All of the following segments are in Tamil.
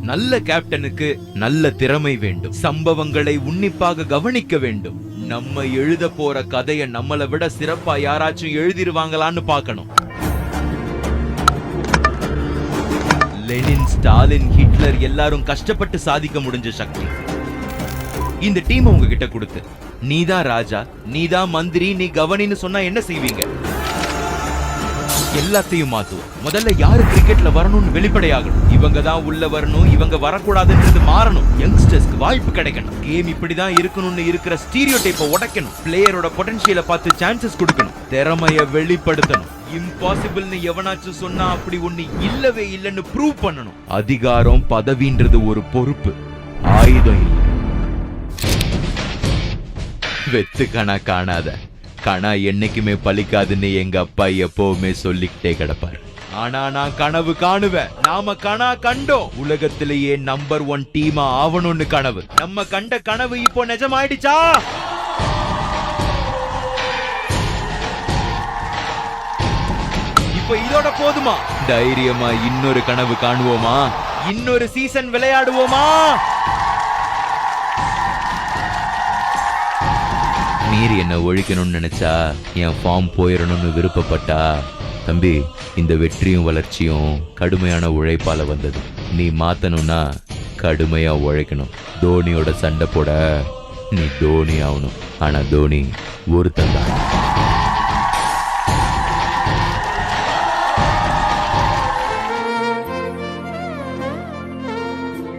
நல்ல கேப்டனுக்கு நல்ல திறமை வேண்டும். சம்பவங்களை உன்னிப்பாக கவனிக்க வேண்டும். நம்ம எழுத போற கதையை நம்மளை விட சிறப்பா யாராச்சும் எழுதிருவாங்களான்னு பார்க்கணும். லெனின், ஸ்டாலின், ஹிட்லர் எல்லாரும் கஷ்டப்பட்டு சாதிக்க முடிஞ்ச சக்தி இந்த டீம் உங்ககிட்ட கொடுத்து, நீதான் ராஜா, நீதான் மந்திரி, நீ கவனின்னு சொன்னா என்ன செய்வீங்க? எல்லாத்தையும் மாத்துவோம். முதல்ல யாரு கிரிக்கெட்ல வரணும்னு வெளிப்படையாகணும். இவங்க தான் உள்ள வரணும், இவங்க வரக்கூடாதுன்றது மாறணும். யங்ஸ்டர்ஸ்க்கு வாய்ப்பு கிடைக்கணும். கேம் இப்படிதான் இருக்கணும்னு இருக்கிற ஸ்டீரியோடைப்பை உடைக்கணும். பிளேயரோட பொட்டன்ஷியலை பார்த்து சான்சஸ் கொடுக்கணும். திறமைய வெளிப்படுத்தணும். இம்பாசிபிள்னு எவனாச்சும் சொன்னா அப்படி ஒண்ணு இல்லவே இல்லைன்னு ப்ரூவ் பண்ணணும். அதிகாரம், பதவின்றது ஒரு பொறுப்பு, ஆயுதம் இல்லை. வெத்து கணா காணாத, கணா என்னைக்குமே பலிக்காதுன்னு எங்க அப்பா எப்பவுமே சொல்லிக்கிட்டே கிடப்பாரு. ஆனா நான் கனவு காணுவேன். நாம கணா கண்டோம். உலகத்திலேயே நம்பர் 1 டீமா ஆவணும்னு கனவு. நம்ம கண்ட கனவு இப்போ நிஜமாயிடுச்சா? இப்போ இதோட போதுமா? தைரியமா இன்னொரு கனவு காணுவோமா? இன்னொரு சீசன் விளையாடுவோமா? நீர் என்ன ஒழிக்கணும்னு நினைச்சா, என் ஃபார்ம் போயிடணும்னு விருப்பப்பட்டா, தம்பி, இந்த வெற்றியும் வளர்ச்சியும் கடுமையான உழைப்பால வந்தது. நீ மாத்தணும்னா கடுமையா உழைக்கணும். தோனியோட சண்டை போட நீ தோனி ஆகணும். ஆனா தோனி ஒருத்தன் தான்.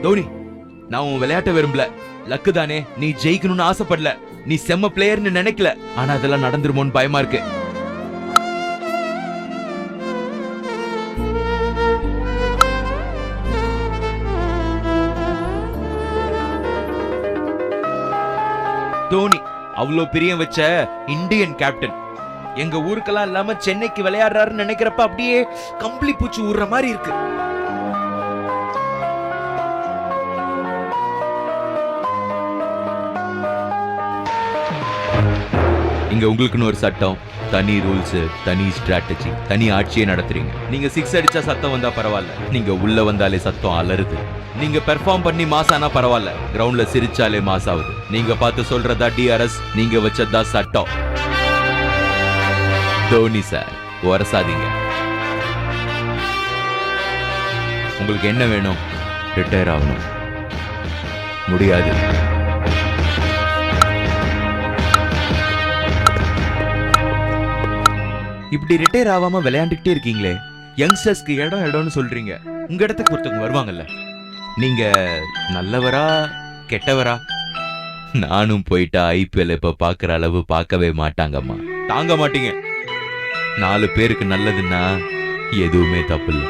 தோனி, நான் உன் விளையாட்ட விரும்பல. லக்கு தானே, நீ ஜெயிக்கணும்னு ஆசைப்படல. நீ செம்ம பிளேயர்னு நினைக்கல. ஆனா அதெல்லாம் நடந்துருமோன்னு பயமா இருக்கு. தோனி அவ்வளவு பிரியம் வச்ச இந்தியன் கேப்டன் எங்க ஊருக்கெல்லாம் இல்லாம சென்னைக்கு விளையாடுறாருன்னு நினைக்கிறப்ப அப்படியே கம்பளி பூச்சி ஊர்ற மாதிரி இருக்கு. இங்க உங்களுக்குன்னு ஒரு சட்டம், தனி ரூல்ஸ், தனி ஸ்ட்ராட்டஜி, தனி ஆட்சியே நடத்துறீங்க. நீங்க 6 அடிச்சா சத்தம் வந்தா பரவாயில்ல, நீங்க உள்ள வந்தாலே சத்தம் அலறுது. நீங்க பெர்ஃபார்ம் பண்ணி மாஸ் ஆனா பரவாயில்ல, கிரவுண்ட்ல சிரிச்சாலே மாஸ் ஆகுது. நீங்க பார்த்து சொல்றதா டிஆர்எஸ், நீங்க வச்சதா சட்டம். தோனி சார், வரசாதீங்க. உங்களுக்கு என்ன வேணும்? ரிட்டையர் ஆகணும். முடியாது. இப்படி ரிட்டையர் ஆகாம விளையாண்டுக்கிட்டே இருக்கீங்களே. யங்ஸ்டர்ஸ்க்கு இடம்னு சொல்றீங்க. உங்க இடத்துக்கு ஒருத்தவங்க வருவாங்கல்ல. நீங்க நல்லவரா கெட்டவரா? நானும் போயிட்டா IPL இப்ப பாக்குற அளவு பார்க்கவே மாட்டாங்கம்மா. தாங்க மாட்டீங்க. 4 பேருக்கு நல்லதுன்னா எதுவுமே தப்பு இல்லை.